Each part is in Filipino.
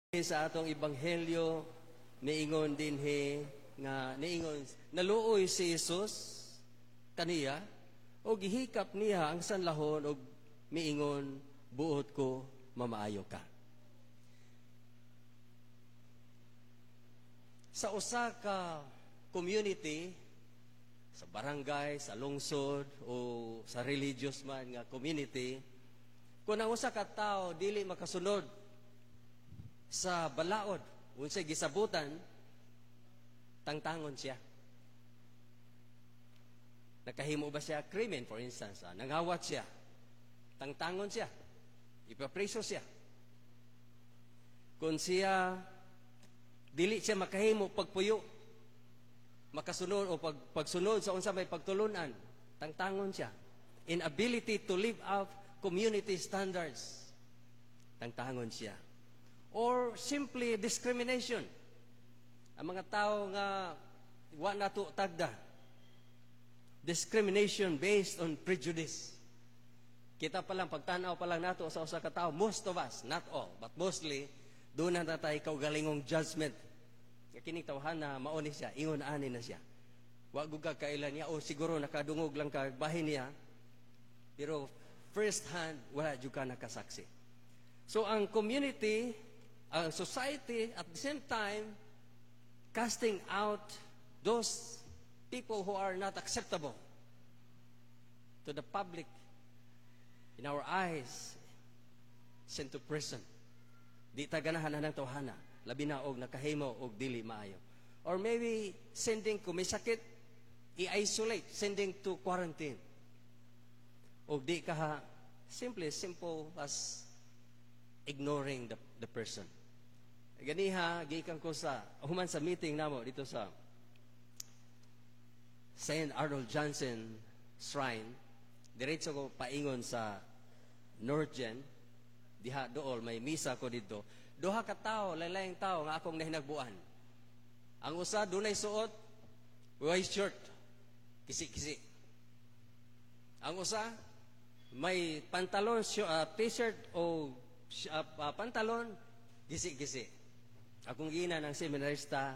Sa atong ebanghelyo niingon dinhi nga niingon naluoy si Jesus kaniya o gihikap niya ang sanlahon og miingon buot ko mamaayo ka. Sa usa ka community, sa barangay, sa lungsod o sa religious man nga community, kung ang usa ka tawo dili makasunod sa balaod, unsay gisabutan, tangtangon siya. Nakahimo ba siya krimen, for instance, nanghawat siya, tangtangon siya, ipapreso siya. Kung siya dili siya makahimo pagpuyo, makasunod o pagsunod sa unsa may pagtulunan, tangtangon siya. Inability to live up community standards, tangtangon siya. Or simply discrimination. Ang mga tao nga wa nato tagda. Discrimination based on prejudice. Kita pa lang, pagtanaw pa lang nato sa usa ka tao, most of us, not all, but mostly, doon na tayo kaugalingong judgment. Kining tawhana, mauni siya, ingon ani na siya. Wa gugag kailan niya, o siguro nakadungog lang ka bahin niya, pero first hand, wala jud ka nakasaksi. So ang community, ang society, at the same time, casting out those people who are not acceptable to the public, in our eyes, sent to prison. Di ta ganahan ng tawhana, labi na og nakahimo og dili maayo. Or maybe sending kung may sakit, i-isolate, sending to quarantine. O di ka simple as ignoring the person. Ganiha, gikan ko sa human sa meeting namo dito sa St. Arnold Johnson Shrine. Diretso ko paingon sa North Gen. Diha dool may misa ko dito. Duha ka tawo, lain-laing tawo nga akong nahinagbuan. Ang usa dunay suot white shirt, kisi-kisi. Ang usa may pantalon, t-shirt o pantalon, gisi-gisi. Akong gina ng seminarista,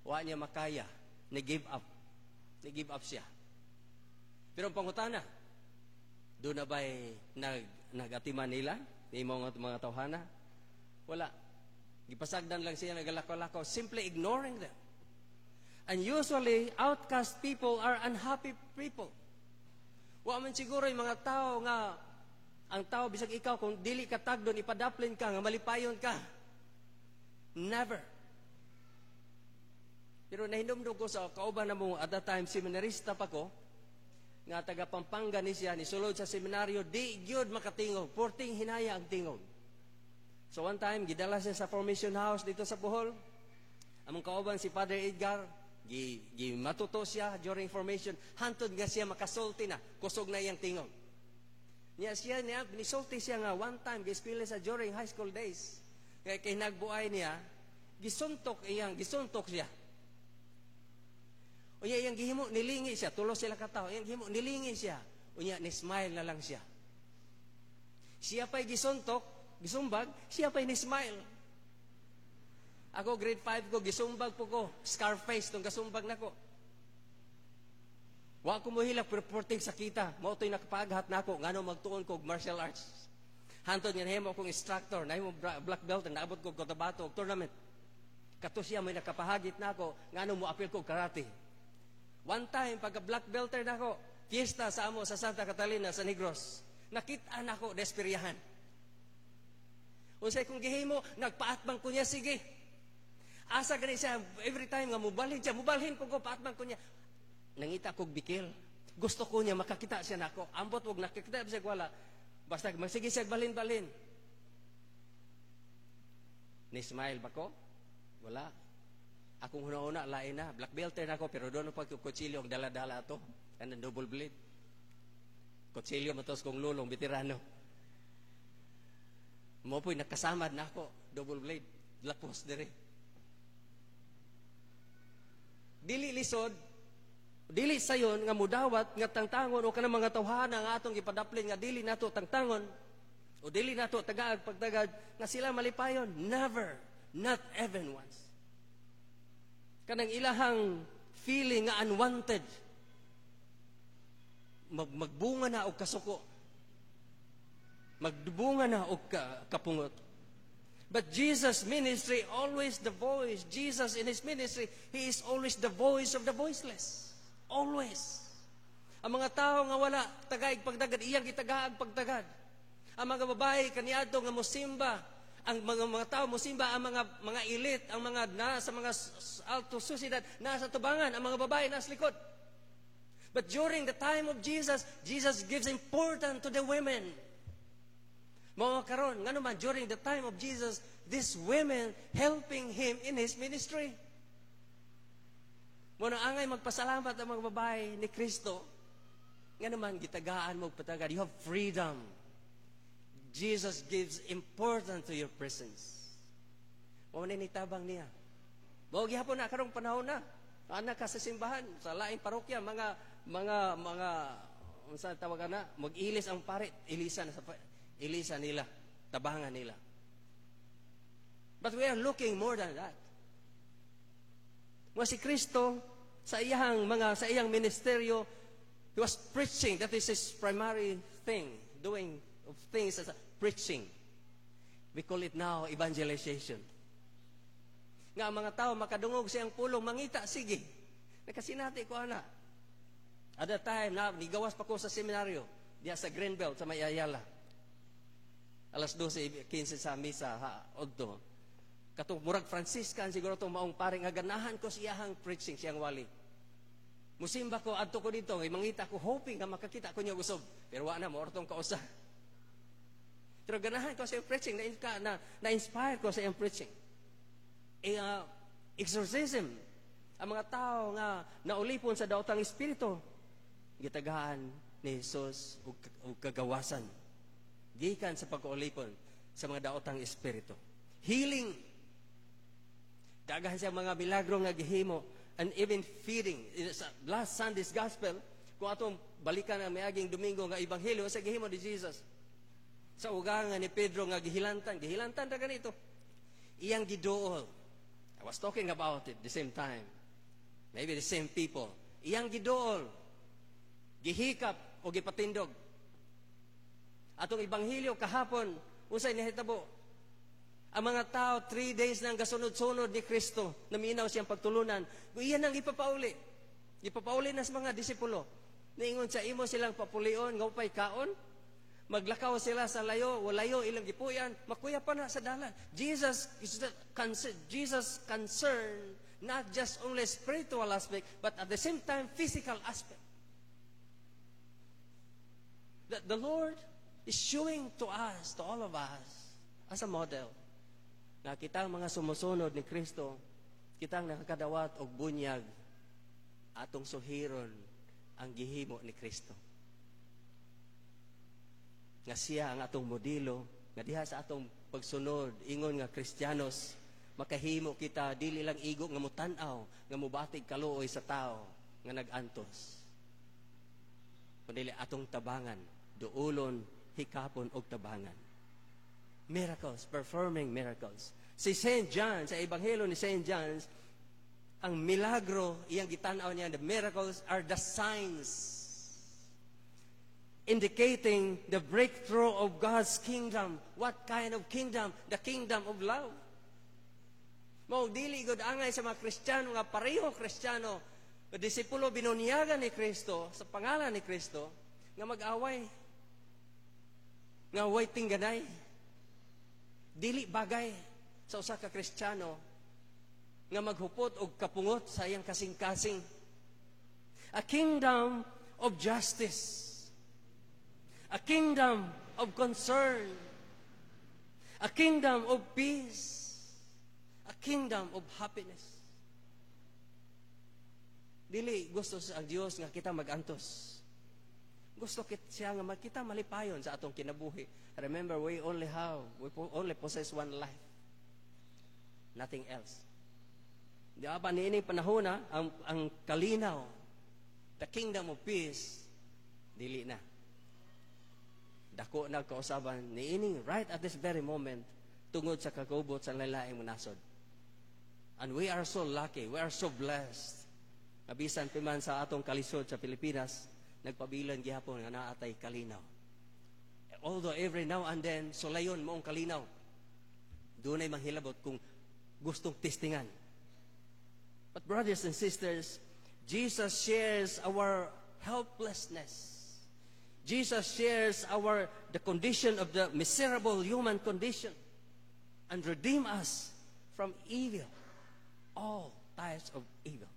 wa niya makaya, nag-give up. Nag-give up siya. Pero ang pangutana, doon na ba'y nag-atiman nila? Ni mga tawhana? Wala. Gipasagdan lang siya, nagalakaw-lakaw, simply ignoring them. And usually, outcast people are unhappy people. Wa man siguro yung mga tao nga, ang tao, bisag ikaw, kung dili ka tagdon, ipadaplin ka, nga malipayon ka. Never. Pero nahinumdum ko sa kauban na mo, at that time, seminarista pa ko, nga taga Pampanga ni siya, ni sulod sa seminaryo, di gyud makatingog, porting hinaya ang tingog. So one time, gidala siya sa formation house dito sa Bohol. Among kauban si Father Edgar, matuto siya during formation, hantod nga siya makasulti na, kusog na iyang tingog. Nisulti siya nga one time, gispila sa during high school days. Kaya nagbuay niya, gisuntok siya. Unya iyang gihimo, nilingi siya, tulo sila katao, iyang gihimo, nilingi siya. Unya, ni-smile na lang siya. Siya pa'y gisuntok, gisumbag, siya pa'y ni-smile. Ako, grade 5 ko, gisumbag po ko, Scarface, nung gasumbag na ko. Wa ko mohilak, pero porting sakita, mautoy nakapaghat na ako, ngano magtuon ko martial arts. Hantod nga nahimo akong instructor, nahimo black belt, naabot ko Cotabato, tournament. Kato siya, may nakapahagit na ako, ngano mo apil ko karate. One time, pagka black belter na ako, fiesta sa amo sa Santa Catalina, sa Negros, nakitaan ako, desperyahan. Unsay kong gihimo, nagpaatbang ko niya, sige. Asa gani siya, every time nga mubalhin siya, mubalhin ko paatbang ko niya. Nangita kong bikil. Gusto ko niya, makakita siya na ako. Ambot, wag nakikita siya, wala. Basta magsige siya, balhin-balhin. Ni-smile ba ko? Wala. Akong huna-una, lain na. Black belter na ako, pero doon pa kutsilyo ang dala-dala ito. Ano, double blade. Kutsilyo matos kong lulong, veterano. Mo po'y nakasamad na ako. Double blade. Lapos dire. Dili lisod, dili sayon nga mudawat nga tangtangon o kanang mga tawhana nga atong ipadaplin nga dili nato tangtangon o dili nato tagaag pagtagad nga sila malipayon. Never. not even once. Kanang ilahang feeling nga unwanted, magbunga na og kasuko, magbunga na og kapungot. But Jesus' ministry, always the voice. Jesus in His ministry, He is always the voice of the voiceless. Always. Ang mga tao nga wala tagaig pagdagad, iyang gitagaag pagdagad. Ang mga babae kaniadto nga mosimba, ang mga tao mosimba, ang mga elite, ang mga nasa mga alto susidad, nasa tubangan, ang mga babae nasa likod. But during the time of Jesus, Jesus gives importance to the women. Mga karon, nga naman, during the time of Jesus, these women helping Him in His ministry. Muna angay magpasalamat ang mga babae ni Kristo. Nga naman, gitagaan mo patagad. You have freedom. Jesus gives importance to your presence. Muna nitabang niya. Mao gihapon na karong panahon na. Anak ka sa simbahan, sa laing parokya, mga unsa tawagan na, mag-ilis ang parit, ilisa nila, tabangan nila. But we are looking more than that. Nga si Kristo sa iyang ministeryo, He was preaching. That is His primary thing, doing of things as preaching. We call it now evangelization. Nga ang mga tao makadungog siyang pulong, mangita, sige. Nakasinati ko ana. At that time, nigawas pa ko sa seminaryo, diya sa Greenbelt, sa Mayayala. Alas 12:15 sa misa, odto. Katong murag Franciscan, siguro itong maong paring aganahan ko siyang preaching, siyang wali. Musimba ko, adto ko dito, mangita ko, hoping nga makakita ko niya usog. Pero wala na, maortong kausa. Pero ganahan ko siyang preaching, na-inspire ko siyang preaching. Exorcism. Ang mga tao nga naulipon sa daotang espiritu, gitagaan ni Jesus og kagawasan. Gikan sa pagkaulipon sa mga daotang espiritu. Healing. Daghan siya mga milagro nga gihimo, and even feeding. Last Sunday's gospel, kung atong balikan ang miaging Domingo nga ebanghelyo sa gihimo ni Jesus. Sa ugangan ni Pedro nga gihilantan ra ganito. Iyang giduol. I was talking about it the same time. Maybe the same people. Iyang giduol, gihikap o gipatindog. Atong ebanghelyo kahapon, unsay nahitabo? Ang mga tao 3 days nang gasunod-sunod ni Kristo, naminaw siyang pagtulunan. Iyan ang ipapauli. Ipapauli na sa mga disipulo. Niingon sa imo silang papulion, ngupay kaon. Maglakaw sila sa layo, walayo ilang gipuyan, makuya pa na sa dalan. Jesus concerned not just only spiritual aspect, but at the same time physical aspect. That the Lord is showing to us, to all of us, as a model, na kitang mga sumusunod ni Kristo, kitang nakakadawat og bunyag, atong suhiron ang gihimo ni Kristo. Nga siya ang atong modelo, nga diha sa atong pagsunod, ingon nga Kristiyanos, makahimo kita, dili lang igo nga mutanaw, nga mubatig kaluoy sa tao, nga nagantos. Kundi atong tabangan, duulon, hikapon og tabangan. Miracles, performing miracles. Si St. John, sa Ebanghelyo ni St. John, ang milagro, iyang gitanaw niya, the miracles are the signs indicating the breakthrough of God's kingdom. What kind of kingdom? The kingdom of love. Mao dili gud angay sa mga Kristiyano nga pareho Kristiyano, disipulo binunyagan ni Kristo sa pangalan ni Kristo nga mag-away. Nga way tingganay. Dili bagay sa usa ka Kristiyano nga maghupot og kapungot sa iyang kasing-kasing. A kingdom of justice. A kingdom of concern. A kingdom of peace. A kingdom of happiness. Dili gusto sa Dios nga kita magantos. Gusto siya nga kita malipayon sa atong kinabuhi. Remember, we only possess one life. Nothing else. Di ba niining panahon na ang kalinaw, the kingdom of peace, dili na. Dako na kausaban niining right at this very moment, tungod sa kagubot sa lalaing munasod. And we are so lucky, we are so blessed. Mabisan piman sa atong kalisod sa Pilipinas, nagpabilan gihapon nga naatay kalinaw. Although every now and then, sulayon moong kalinaw, doon ay manghilabot kung gustong testingan. But brothers and sisters, Jesus shares our helplessness. Jesus shares the condition of the miserable human condition and redeem us from evil, all types of evil.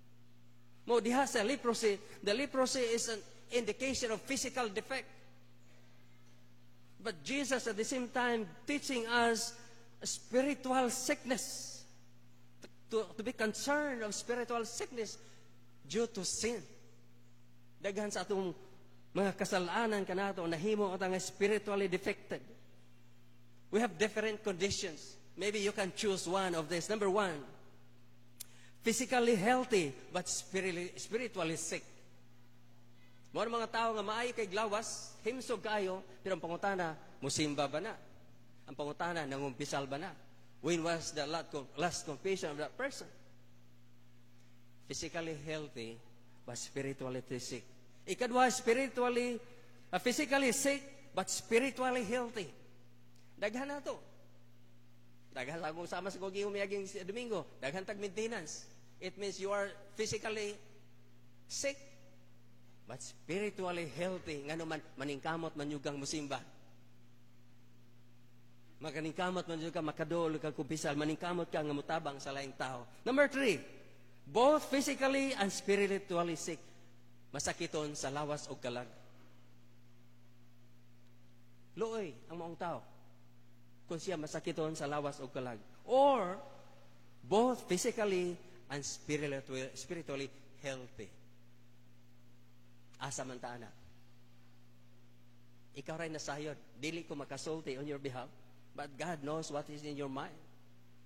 Mo diha sa leprosy, the leprosy is an indication of physical defect. But Jesus at the same time teaching us a spiritual sickness, to be concerned of spiritual sickness due to sin. Daghan sa atong mga kasalanan kanato nahimo atang spiritually defected. We have different conditions. Maybe you can choose one of these. Number one, physically healthy but spiritually sick. Mga mga tao nga maayo kay glawas, himsog kayo, pero ang pangutana, musimba ba na? Ang pangutana, nangumpisal ba na? When was the last confession of that person? Physically healthy but spiritually sick. Ikadwa, physically sick but spiritually healthy. Daghan na to. Daghan lang kung sama sa kong umiyaging Domingo. Daghan tag maintenance. It means you are physically sick but spiritually healthy. Nga naman, maningkamot man yugang musimba. Makaningkamot man yugang makadol kang kumpisal. Maningkamot ka nga mutabang sa laing tao. Number 3, both physically and spiritually sick. Masakiton sa lawas o kalag. Looy ang maong tao kung siya masakiton sa lawas o kalag. Or, both physically and spiritually healthy. Asa man taana. Ikaw rin nasayod. Dili ko makasulti on your behalf. But God knows what is in your mind.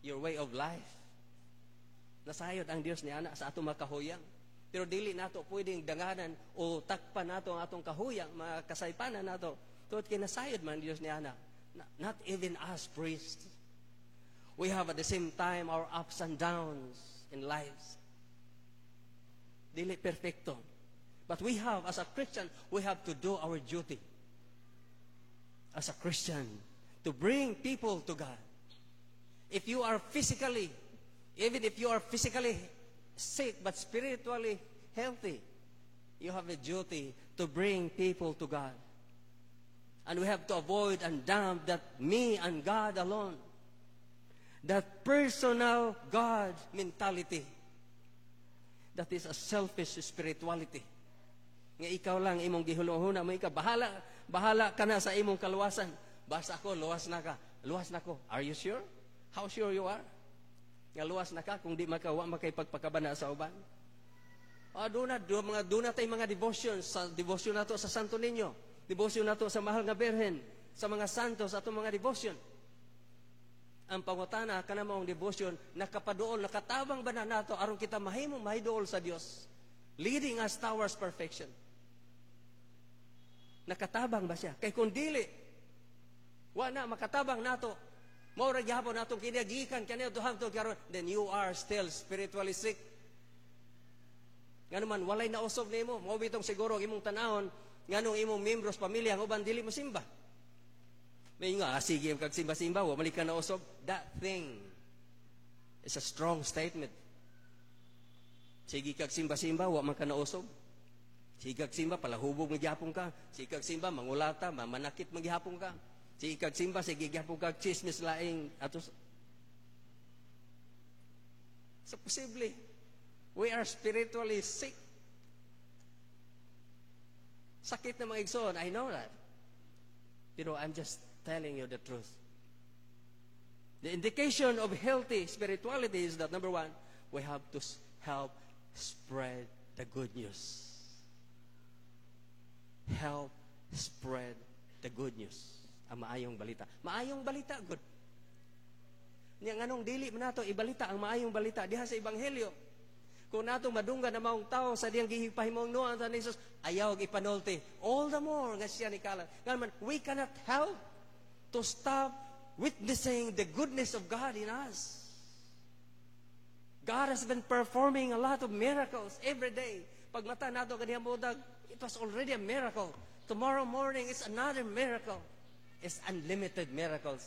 Your way of life. Nasayod ang Diyos ni Ana sa atong makahuyang. Pero dili nato pwedeng danganan o takpan nato ang atong kahuyang, mga kasaypanan nato. Tuot kinasayod man Diyos ni Ana. Not even us priests. We have at the same time our ups and downs in lives. Dili perfecto. But we have, as a Christian, we have to do our duty. As a Christian, to bring people to God. If you are physically, even if you are physically sick but spiritually healthy, you have a duty to bring people to God. And we have to avoid and damn that me and God alone. That personal God mentality. That is a selfish spirituality. Nga ikaw lang imong gihulong-huna mo, ikaw bahala ka na sa imong kaluwasan. Basta ako, luwas na ka. Luwas na ko. Are you sure? How sure you are? Nga luwas na ka kung di makawa makipagpakabana sa uban. Doon tayo mga devotions. Sa devotion nato sa Santo Niño. Devotion nato sa Mahal nga Birhen. Sa mga santos atong mga devotion. Ang pangutana kana maong devotion nakapaduol, nakatabang ba na nato aron kita mahiduol sa Dios, leading us towards perfection. Nakatabang ba siya? Kay kung dili, wala makatabang nato, mao ra gyapon natong kinagikan kaniya hangtod karon, then you are still spiritually sick. Ngano man walay nausog nimo, mao bitong siguro imong tanahon nganong imong membros pamilya ang uban dili mo simba. May nga sige kag simba-simba wa mali ka nausog. That thing is a strong statement. Sige kag simba-simba wa man ka nausog. Sige kag simba palahubog magyapon ka. Sige kag simba mangulata, mamanakit magyapon ka. Sige kag simba sige gyapon kag chismis laing atos. So possibly we are spiritually sick. Sakit na mga igsoon, I know that. Pero I'm just telling you the truth. The indication of healthy spirituality is that, number 1, we have to help spread the good news. Help spread the good news. Ang maayong balita. Maayong balita, good. Nga nganong dili man nato ibalita ang maayong balita diha sa ebanghelyo. Kung natong madunggan na maong tao sa diyang gihipahimong noon sa Jesus, ayaw ipanulti. All the more nga siya ni kalan. Ngayon, we cannot help to stop witnessing the goodness of God in us. God has been performing a lot of miracles every day. Pag mata nato kaniyang budag, it was already a miracle. Tomorrow morning is another miracle. It's unlimited miracles.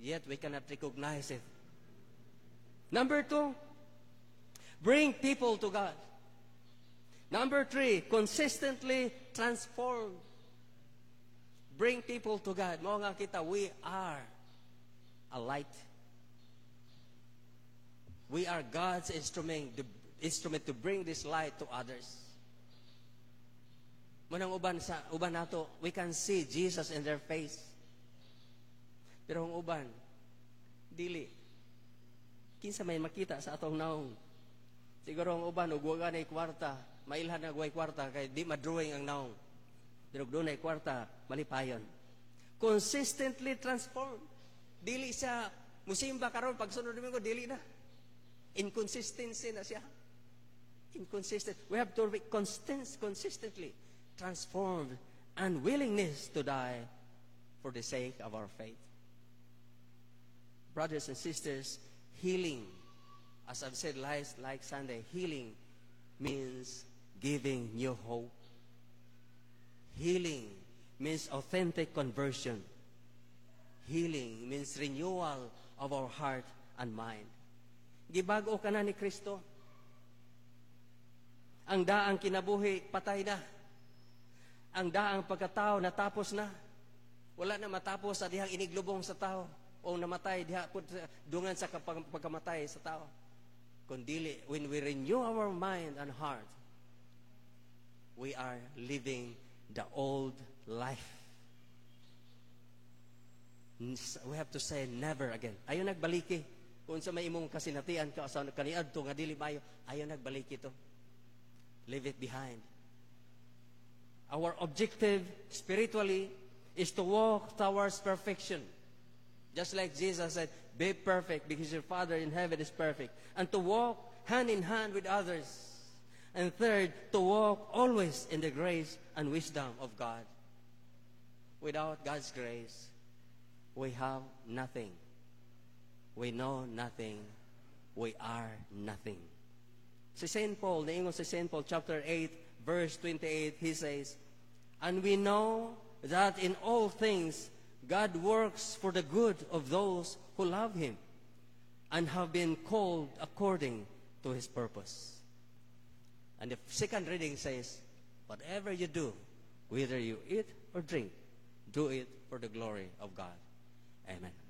Yet we cannot recognize it. Number 2, bring people to God. Number 3, consistently transform. Bring people to God. Mao nga kita, we are a light. We are God's instrument to bring this light to others. Manang uban nato, we can see Jesus in their face. Pero ang uban, dili. Kinsa may makita sa atong naong. Siguro ang uban, ugwagan ay kwarta. Mailhan na guway kwarta, kaya di madrawing ang naong. Pero doon ay kwarta, malipayon. Consistently transform. Dili siya, musimba karon pag sunod domingo, dili na. Inconsistency na siya. Inconsistent. We have to be consistently transformed and willingness to die for the sake of our faith. Brothers and sisters, healing, as I've said like Sunday, healing means giving new hope. Healing means authentic conversion. Healing means renewal of our heart and mind. Gibago ka na ni Kristo. Ang daang kinabuhi, patay na. Ang daang pagkatao, natapos na. Wala na matapos sa dihang iniglubong sa tao o namatay diha dungan sa pagkamatay sa tao. Kundili, when we renew our mind and heart, we are living the old life. We have to say never again. Ayaw nagbaliki. Kung sa may imong kasinatian ka sa kaniadto nga dili mayo, ayaw nagbaliki to. Leave it behind. Our objective spiritually is to walk towards perfection. Just like Jesus said, be perfect because your Father in heaven is perfect. And to walk hand in hand with others. And third, to walk always in the grace and wisdom of God. Without God's grace, we have nothing. We know nothing. We are nothing. Si St. Paul, naingon si St. Paul, chapter 8, verse 28, he says, and we know that in all things God works for the good of those who love Him and have been called according to His purpose. And the second reading says, whatever you do, whether you eat or drink, do it for the glory of God. Amen.